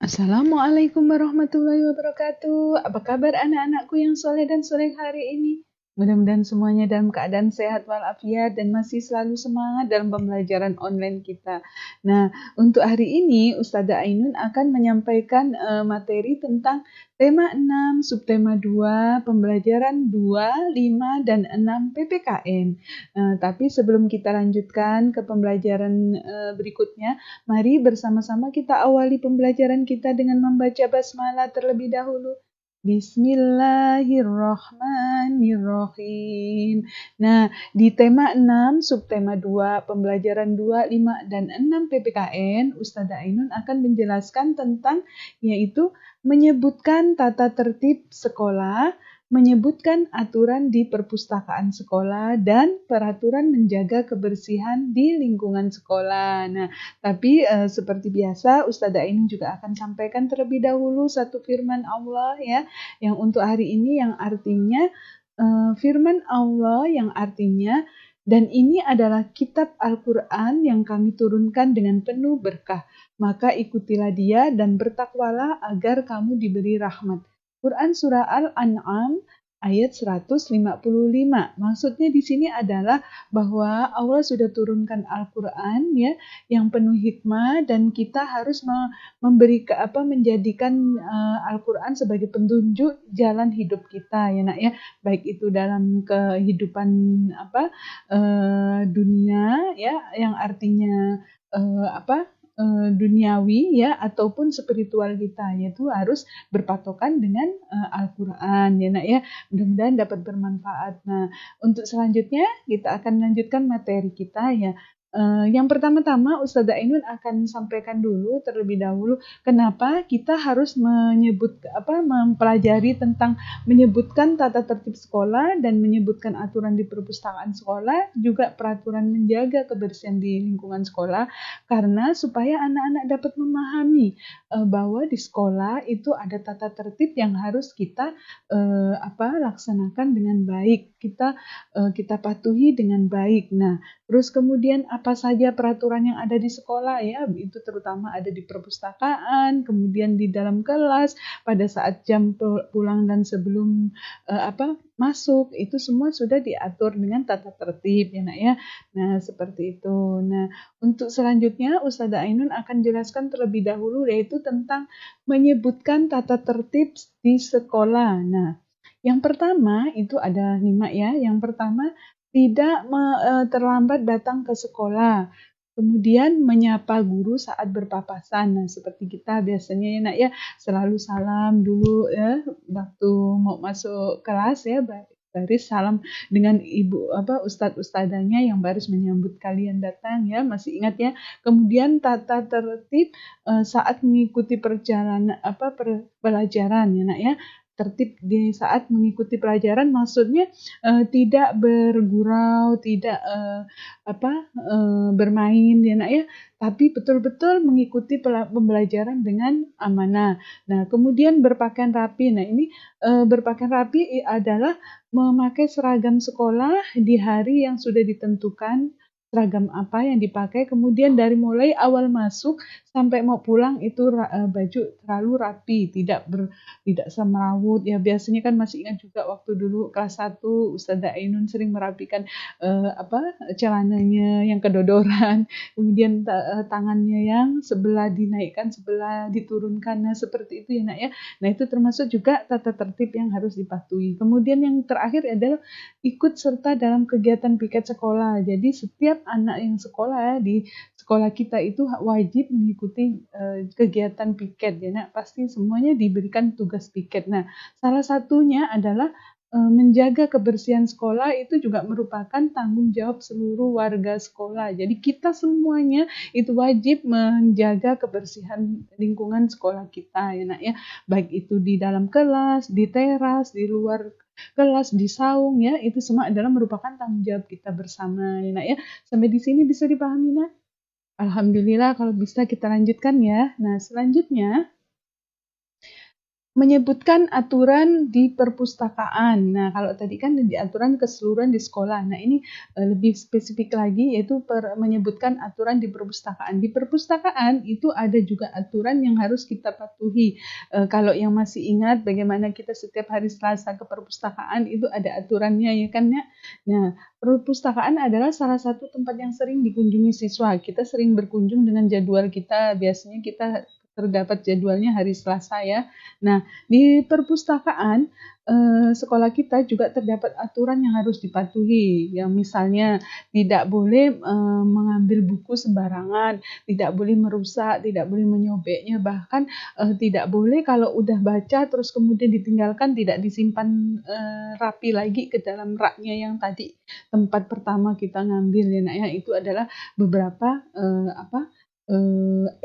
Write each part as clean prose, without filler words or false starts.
Assalamualaikum warahmatullahi wabarakatuh. Apa kabar anak-anakku yang soleh dan soleh hari ini? Mudah-mudahan semuanya dalam keadaan sehat walafiat dan masih selalu semangat dalam pembelajaran online kita. Nah, untuk hari ini Ustazah Ainun akan menyampaikan materi tentang tema 6, subtema 2, pembelajaran 2, 5, dan 6 PPKN. Tapi sebelum kita lanjutkan ke pembelajaran berikutnya, mari bersama-sama kita awali pembelajaran kita dengan membaca basmalah terlebih dahulu. Bismillahirrahmanirrahim. Nah, di tema 6, subtema 2, pembelajaran 2, 5, dan 6 PPKN, Ustazah Ainun akan menjelaskan tentang yaitu menyebutkan tata tertib sekolah, menyebutkan aturan di perpustakaan sekolah, dan peraturan menjaga kebersihan di lingkungan sekolah. Nah, tapi seperti biasa Ustazah Ainun juga akan sampaikan terlebih dahulu satu firman Allah ya, yang untuk hari ini yang artinya firman Allah yang artinya dan ini adalah kitab Al-Quran yang kami turunkan dengan penuh berkah. Maka ikutilah dia dan bertakwalah agar kamu diberi rahmat. Quran Surah Al-An'am ayat 155. Maksudnya di sini adalah bahwa Allah sudah turunkan Al-Quran ya yang penuh hikmah dan kita harus menjadikan Al-Quran sebagai petunjuk jalan hidup kita ya nak ya, baik itu dalam kehidupan dunia ya yang artinya duniawi ya ataupun spiritual kita, yaitu harus berpatokan dengan Al-Quran ya nak ya, mudah-mudahan dapat bermanfaat. Nah, untuk selanjutnya kita akan melanjutkan materi kita ya. Yang pertama-tama Ustazah Ainun akan sampaikan dulu terlebih dahulu kenapa kita harus mempelajari tentang menyebutkan tata tertib sekolah dan menyebutkan aturan di perpustakaan sekolah, juga peraturan menjaga kebersihan di lingkungan sekolah, karena supaya anak-anak dapat memahami bahwa di sekolah itu ada tata tertib yang harus kita laksanakan dengan baik, kita patuhi dengan baik. Nah, terus kemudian apa saja peraturan yang ada di sekolah ya, itu terutama ada di perpustakaan, kemudian di dalam kelas, pada saat jam pulang dan sebelum masuk, itu semua sudah diatur dengan tata tertib ya nak ya. Nah, seperti itu. Nah, untuk selanjutnya Ustazah Ainun akan jelaskan terlebih dahulu yaitu tentang menyebutkan tata tertib di sekolah. Nah, yang pertama itu ada 5 ya. Yang pertama tidak terlambat datang ke sekolah. Kemudian menyapa guru saat berpapasan. Nah, seperti kita biasanya ya nak ya, selalu salam dulu ya waktu mau masuk kelas ya, baris salam dengan ibu ustadz ustadzanya yang baris menyambut kalian datang ya, masih ingat ya. Kemudian tata tertib saat mengikuti perjalanan pelajaran ya nak ya, tertib di saat mengikuti pelajaran maksudnya tidak bergurau, tidak bermain ya nak ya, tapi betul-betul mengikuti pembelajaran dengan amanah. Nah, kemudian berpakaian rapi. Nah, ini berpakaian rapi adalah memakai seragam sekolah di hari yang sudah ditentukan, seragam apa yang dipakai, kemudian dari mulai awal masuk sampai mau pulang itu baju terlalu rapi, tidak semrawut ya. Biasanya kan masih ingat juga waktu dulu kelas 1 Ustazah Ainun sering merapikan celananya yang kedodoran, kemudian tangannya yang sebelah dinaikkan, sebelah diturunkan. Nah, seperti itu ya nak ya. Nah, itu termasuk juga tata tertib yang harus dipatuhi. Kemudian yang terakhir adalah ikut serta dalam kegiatan piket sekolah. Jadi setiap anak yang sekolah di sekolah kita itu wajib mengikuti kegiatan piket ya nak. Pasti semuanya diberikan tugas piket. Nah, salah satunya adalah menjaga kebersihan sekolah itu juga merupakan tanggung jawab seluruh warga sekolah. Jadi kita semuanya itu wajib menjaga kebersihan lingkungan sekolah kita ya nak ya. Baik itu di dalam kelas, di teras, di luar kelas, di saung ya, itu semua adalah merupakan tanggung jawab kita bersama ya nak ya. Sampai di sini bisa dipahami nak? Alhamdulillah, kalau bisa kita lanjutkan ya. Nah, selanjutnya menyebutkan aturan di perpustakaan. Nah, kalau tadi kan di aturan keseluruhan di sekolah. Nah, ini lebih spesifik lagi, yaitu menyebutkan aturan di perpustakaan. Di perpustakaan itu ada juga aturan yang harus kita patuhi. Kalau yang masih ingat bagaimana kita setiap hari Selasa ke perpustakaan, itu ada aturannya ya kan ya. Nah, perpustakaan adalah salah satu tempat yang sering dikunjungi siswa. Kita sering berkunjung dengan jadwal kita. Biasanya kita terdapat jadwalnya hari Selasa ya. Nah, di perpustakaan sekolah kita juga terdapat aturan yang harus dipatuhi. Yang misalnya tidak boleh mengambil buku sembarangan, tidak boleh merusak, tidak boleh menyobeknya, bahkan tidak boleh kalau udah baca terus kemudian ditinggalkan, tidak disimpan rapi lagi ke dalam raknya yang tadi tempat pertama kita ngambil ya nak ya. Itu adalah beberapa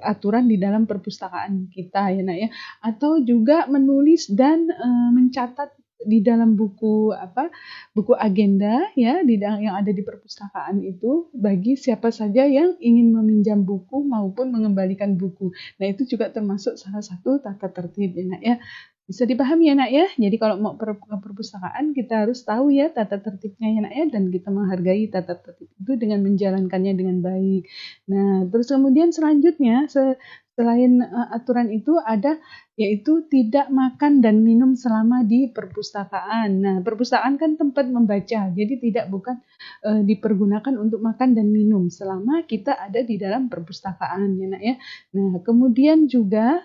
aturan di dalam perpustakaan kita ya nak ya, atau juga menulis dan mencatat di dalam buku agenda ya yang ada di perpustakaan itu bagi siapa saja yang ingin meminjam buku maupun mengembalikan buku. Nah, itu juga termasuk salah satu tata tertib ya nak ya. Bisa dipahami ya nak ya. Jadi kalau mau perpustakaan kita harus tahu ya tata tertibnya ya nak ya, dan kita menghargai tata tertib itu dengan menjalankannya dengan baik. Nah, terus kemudian selanjutnya selain aturan itu ada yaitu tidak makan dan minum selama di perpustakaan. Nah, perpustakaan kan tempat membaca, jadi bukan dipergunakan untuk makan dan minum selama kita ada di dalam perpustakaan ya nak ya. Nah, kemudian juga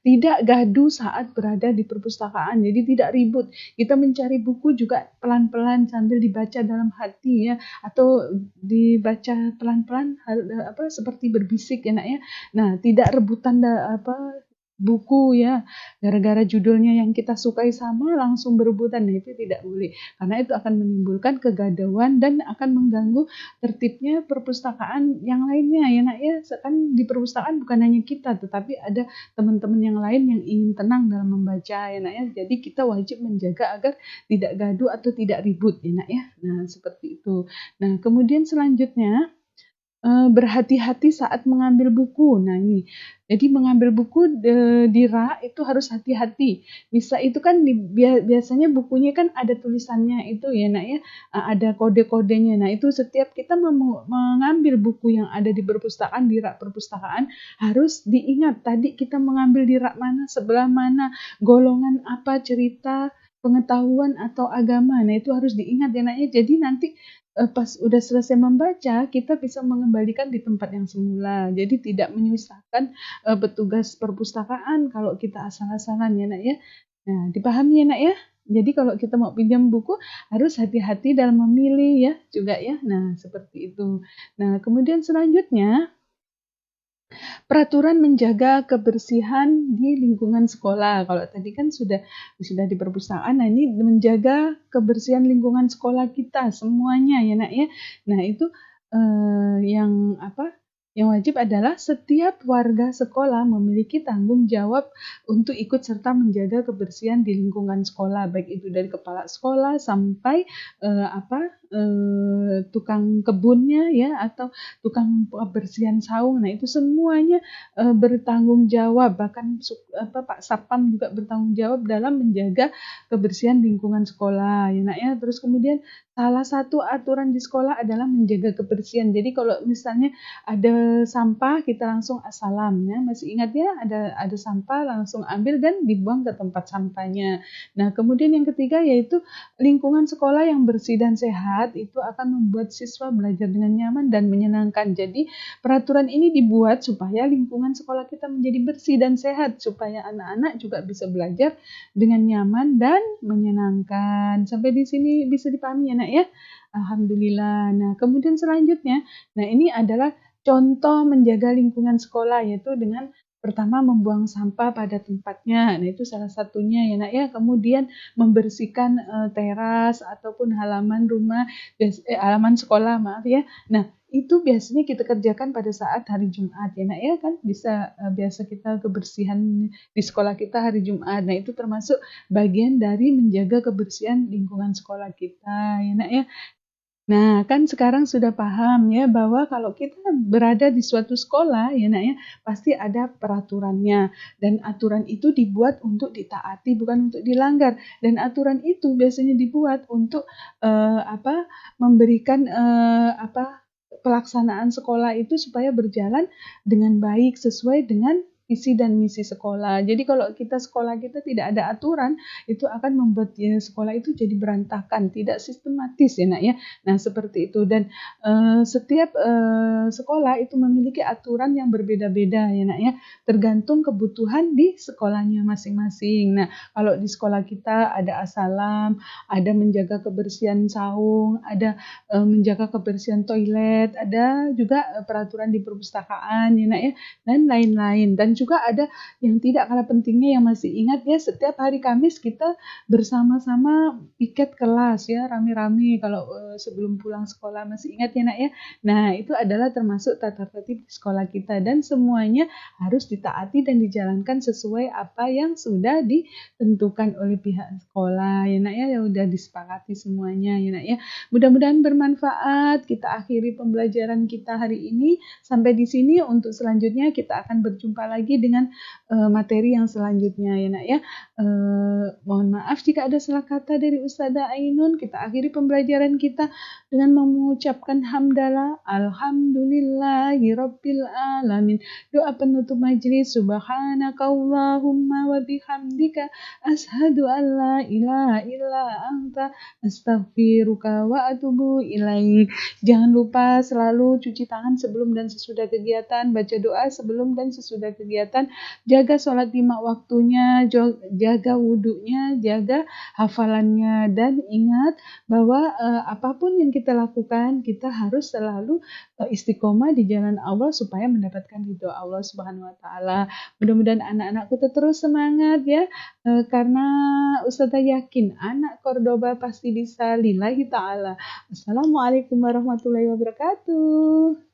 tidak gaduh saat berada di perpustakaan, jadi tidak ribut. Kita mencari buku juga pelan-pelan sambil dibaca dalam hati ya, atau dibaca pelan-pelan seperti berbisik ya nak ya. Nah, tidak rebutan buku ya, gara-gara judulnya yang kita sukai sama langsung berebutan. Nah, itu tidak boleh, karena itu akan menimbulkan kegadauan dan akan mengganggu tertibnya perpustakaan yang lainnya ya nak ya. Kan di perpustakaan bukan hanya kita, tetapi ada teman-teman yang lain yang ingin tenang dalam membaca ya nak ya. Jadi kita wajib menjaga agar tidak gaduh atau tidak ribut ya nak ya. Nah, seperti itu. Nah, kemudian selanjutnya berhati-hati saat mengambil buku. Nah, ini. Jadi mengambil buku di rak itu harus hati-hati. Bisa itu kan biasanya bukunya kan ada tulisannya itu ya nak ya, ada kode-kodenya. Nah, itu setiap kita mengambil buku yang ada di perpustakaan, di rak perpustakaan, harus diingat tadi kita mengambil di rak mana, sebelah mana, golongan apa, cerita, pengetahuan atau agama. Nah, itu harus diingat ya nak ya. Jadi nanti pas udah selesai membaca, kita bisa mengembalikan di tempat yang semula. Jadi tidak menyusahkan petugas perpustakaan kalau kita asal-asalan ya nak ya. Nah, dipahami ya nak ya. Jadi kalau kita mau pinjam buku harus hati-hati dalam memilih ya juga ya. Nah, seperti itu. Nah, kemudian selanjutnya peraturan menjaga kebersihan di lingkungan sekolah. Kalau tadi kan sudah di perpustakaan, nah ini menjaga kebersihan lingkungan sekolah kita semuanya ya nak ya. Nah, itu yang yang wajib adalah setiap warga sekolah memiliki tanggung jawab untuk ikut serta menjaga kebersihan di lingkungan sekolah, baik itu dari kepala sekolah sampai tukang kebunnya ya, atau tukang kebersihan saung. Nah, itu semuanya bertanggung jawab, bahkan Pak Satpam juga bertanggung jawab dalam menjaga kebersihan lingkungan sekolah ya nak ya. Terus kemudian salah satu aturan di sekolah adalah menjaga kebersihan. Jadi kalau misalnya ada sampah kita langsung assalam ya. Masih ingat ya, ada sampah langsung ambil dan dibuang ke tempat sampahnya. Nah, kemudian yang ketiga yaitu lingkungan sekolah yang bersih dan sehat itu akan membuat siswa belajar dengan nyaman dan menyenangkan. Jadi peraturan ini dibuat supaya lingkungan sekolah kita menjadi bersih dan sehat, supaya anak-anak juga bisa belajar dengan nyaman dan menyenangkan. Sampai di sini bisa dipahami ya nak ya. Alhamdulillah. Nah, kemudian selanjutnya, nah ini adalah contoh menjaga lingkungan sekolah, yaitu dengan pertama membuang sampah pada tempatnya. Nah, itu salah satunya ya nak ya. Kemudian membersihkan teras ataupun halaman rumah, halaman sekolah maaf ya. Nah, itu biasanya kita kerjakan pada saat hari Jumat ya nak ya, kan bisa biasa kita kebersihan di sekolah kita hari Jumat. Nah, itu termasuk bagian dari menjaga kebersihan lingkungan sekolah kita ya nak ya. Nah, kan sekarang sudah paham ya bahwa kalau kita berada di suatu sekolah ya Nak ya, pasti ada peraturannya dan aturan itu dibuat untuk ditaati bukan untuk dilanggar dan aturan itu biasanya dibuat untuk apa memberikan apa pelaksanaan sekolah itu supaya berjalan dengan baik sesuai dengan visi dan misi sekolah. Jadi kalau kita sekolah kita tidak ada aturan, itu akan membuat ya, sekolah itu jadi berantakan, tidak sistematis ya Nak ya. Nah, seperti itu dan setiap sekolah itu memiliki aturan yang berbeda-beda ya Nak ya, tergantung kebutuhan di sekolahnya masing-masing. Nah, kalau di sekolah kita ada asalam, ada menjaga kebersihan saung, ada menjaga kebersihan toilet, ada juga peraturan di perpustakaan ya Nak ya, dan lain-lain. Dan juga ada yang tidak kalah pentingnya yang masih ingat ya, setiap hari Kamis kita bersama-sama piket kelas ya, rame-rame kalau sebelum pulang sekolah, masih ingat ya Nak ya. Nah, itu adalah termasuk tata tertib di sekolah kita dan semuanya harus ditaati dan dijalankan sesuai apa yang sudah ditentukan oleh pihak sekolah ya Nak ya, yang udah disepakati semuanya ya Nak ya. Mudah-mudahan bermanfaat. Kita akhiri pembelajaran kita hari ini sampai di sini. Untuk selanjutnya kita akan berjumpa lagi dengan materi yang selanjutnya ya Nak ya. Mohon maaf jika ada salah kata dari Ustazah Ainun. Kita akhiri pembelajaran kita dengan mengucapkan hamdalah alhamdulillahirabbil alamin. Doa penutup majelis, subhanakallahumma wa bihamdika asyhadu an la ilaha illa anta astaghfiruka wa atubu ilaik. Jangan lupa selalu cuci tangan sebelum dan sesudah kegiatan, baca doa sebelum dan sesudah kegiatan, jaga sholat 5 waktunya, jaga wudhunya, jaga hafalannya, dan ingat bahwa apapun yang kita lakukan, kita harus selalu istiqomah di jalan Allah supaya mendapatkan ridho Allah Subhanahu wa taala. Mudah-mudahan anak-anakku terus semangat ya, karena Ustazah yakin anak Cordoba pasti bisa lillahi ta'ala. Assalamualaikum warahmatullahi wabarakatuh.